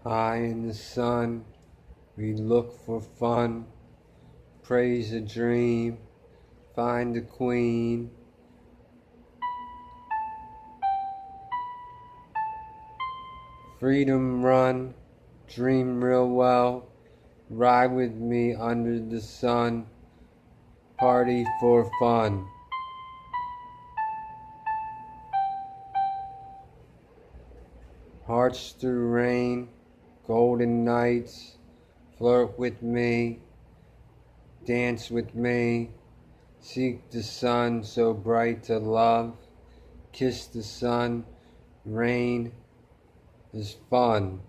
High in the sun, we look for fun, praise a dream, find a queen. Freedom run, dream real well, ride with me under the sun, party for fun. Hearts through rain, golden nights, flirt with me, dance with me, seek the sun so bright to love, kiss the sun, rain is fun.